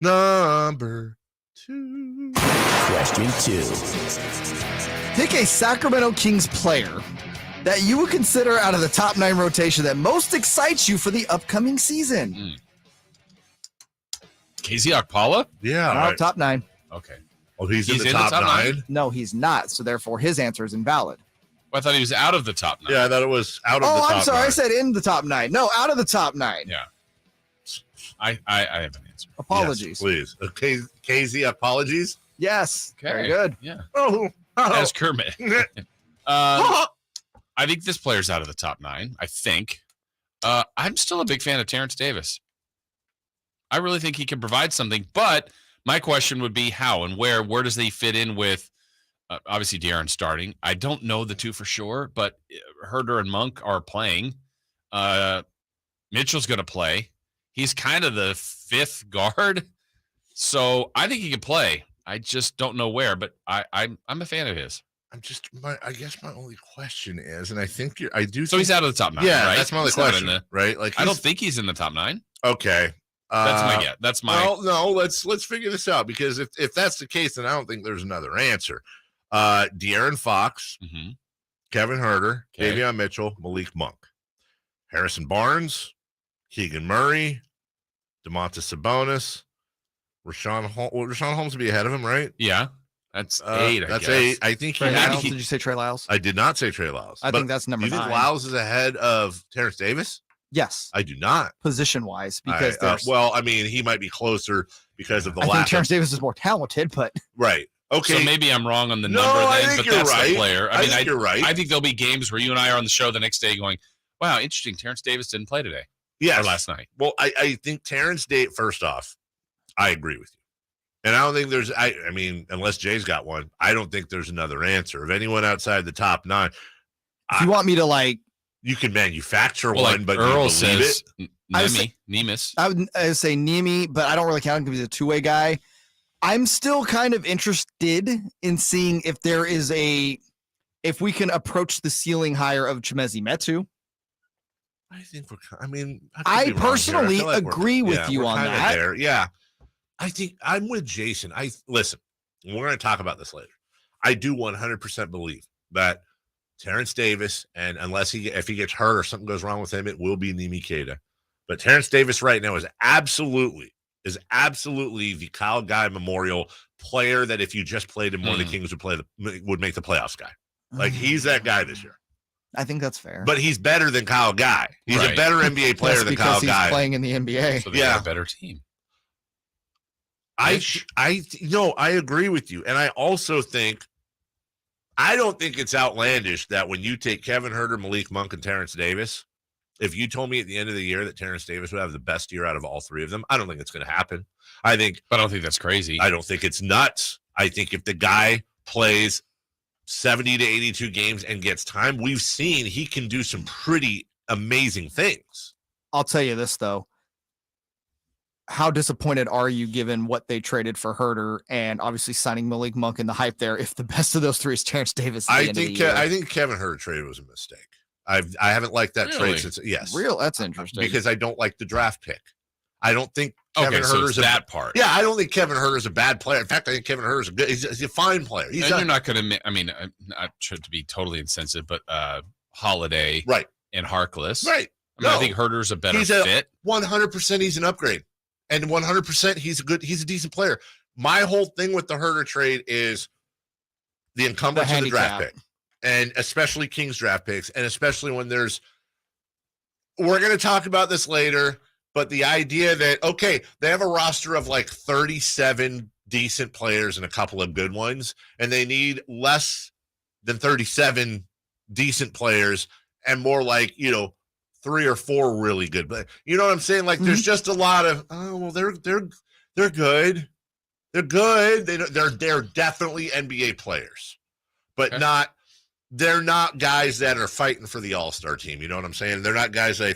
Number 2. Question 2. Pick a Sacramento Kings player that you would consider out of the top 9 rotation that most excites you for the upcoming season. KZ Okpala? Yeah. No, Right. top 9. Okay. Oh, he's in the top 9? No, he's not. So therefore, his answer is invalid. Well, I thought he was out of the top 9. Yeah, I thought it was out of the top 9. I'm sorry. I said in the top 9. No, out of the top 9. Yeah. I have an answer. Apologies. Yes, please. KZ, apologies? Yes. Okay. Very good. Yeah. Oh. As Kermit. I think this player's out of the top 9. I think. I'm still a big fan of Terrence Davis. I really think he can provide something, but my question would be how and where. Where does he fit in with, obviously, De'Aaron starting? I don't know the two for sure, but Herder and Monk are playing. Mitchell's going to play. He's kind of the 5th guard, so I think he can play. I just don't know where, but I'm a fan of his. I guess my only question is, and I think I do. So he's out of the top 9. Yeah, right? that's my only question. Right? Like I don't think he's in the top 9. Okay. That's my guess. That's my. Well, no. Let's figure this out, because if that's the case, then I don't think there's another answer. De'Aaron Fox, Kevin Herter, Davion Mitchell, Malik Monk, Harrison Barnes, Keegan Murray, Domantas Sabonis, Rashawn Holmes. Well, Rashawn Holmes would be ahead of him, right? Yeah, that's 8. That's 8. I think Trey Lyles. Did you say Trey Lyles? I did not say Trey Lyles. I think that's number 9. Do you think Lyles is ahead of Terrence Davis? Yes. I do not. Position-wise, because well, I mean, he might be closer because of the I lack. think Terrence Davis is more talented, but right. Okay. So maybe I'm wrong on the No, number I then, think but you're that's right. the player. I think you're right. I think there'll be games where you and I are on the show the next day going, wow, interesting. Terrence Davis didn't play today. Yes. Or last night. Well, I think Terrence Davis, first off, I agree with you. And I don't think there's, I mean, unless Jay's got one, I don't think there's another answer. Of anyone outside the top 9. if you want me to you can manufacture Well, one, like but Earl you believe says, it. Nemus. I would say Nemi, but I don't really count him because he's a two-way guy. I'm still kind of interested in seeing if there is if we can approach the ceiling higher of Chimezie Metu. I personally agree with you on that. There. Yeah. I think I'm with Jason. Listen, we're going to talk about this later. I do 100% believe that Terrence Davis, and if he gets hurt or something goes wrong with him, it will be Nimi Keita. But Terrence Davis right now is absolutely the Kyle Guy Memorial player that if you just played him more, the Kings would make the playoffs guy. Like, he's that guy this year. I think that's fair. But he's better than Kyle Guy. He's a better NBA player than Kyle Guy. He's playing in the NBA. So they have a better team. I agree with you. And I also think, I don't think it's outlandish that when you take Kevin Herter, Malik Monk, and Terrence Davis, if you told me at the end of the year that Terrence Davis would have the best year out of all 3 of them, I don't think it's going to happen. But I don't think that's crazy. I don't think it's nuts. I think if the guy plays 70 to 82 games and gets time, we've seen he can do some pretty amazing things. I'll tell you this, though. How disappointed are you given what they traded for Herter and obviously signing Malik Monk and the hype there if the best of those 3 is Terrence Davis? I think Kevin Herter trade was a mistake. I haven't liked that trade since. Yes. That's interesting. Because I don't like the draft pick. I don't think Kevin Herter's that part. Yeah, I don't think Kevin Herter's a bad player. In fact, I think Kevin Herter's he's a fine player. You're not going to, not to be totally insensitive, but Holiday and Harkless. Right. I think Herter's a better fit. 100% he's an upgrade. And 100% he's a decent player. My whole thing with the Herter trade is the encumbrance of the draft pick. And especially Kings draft picks. And especially when we're going to talk about this later, but the idea that, okay, they have a roster of like 37 decent players and a couple of good ones, and they need less than 37 decent players and more like, 3 or 4 really good. But you know what I'm saying? Like, there's just a lot of, they're good. They're good. They're definitely NBA players, but they're not guys that are fighting for the All-Star team. You know what I'm saying? They're not guys that I think